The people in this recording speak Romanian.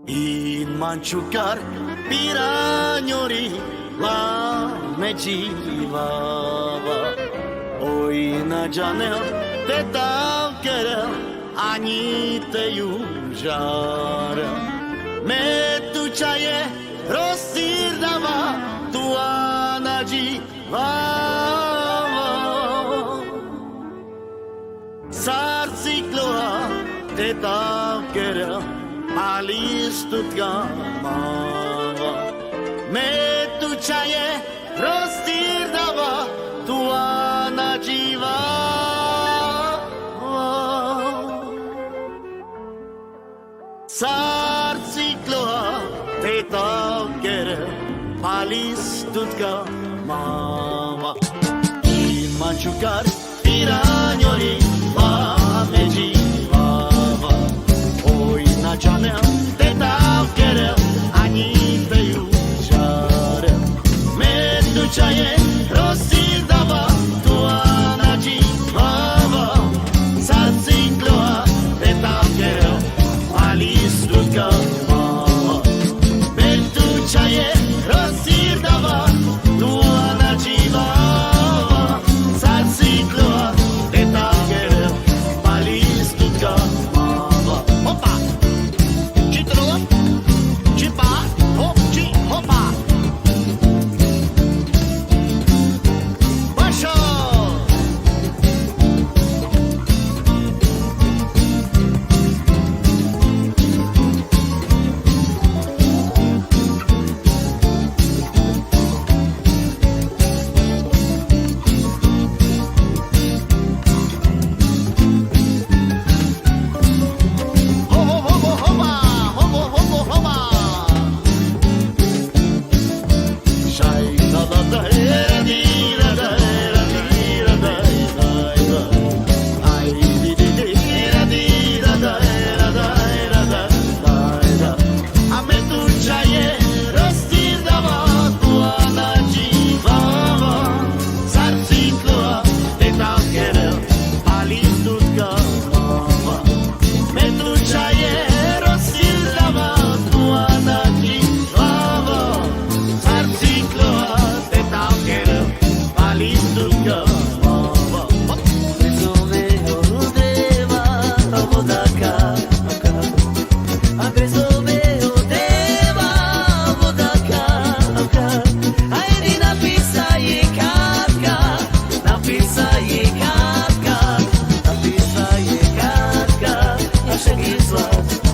In manciucar piranyori la mecivava Oi na janel te tavkere ani te yujar Me tu chaye rostir dava tua najivava Sarcicloa te tavkere Alistut gamava Me tu chaye rostir dava tua najiva Sarcicloa te tavkere Alistut gamava In manciucar piranyori la mejivava Janel te tavkere ani te yujar Me tu chaye rostir dava tua najivava Sarcicloa te tavkere alistut gamava Me tu chaye rostir dava tua najivava Sarcicloa te tavkere alistut gamava Opa! Seguir suave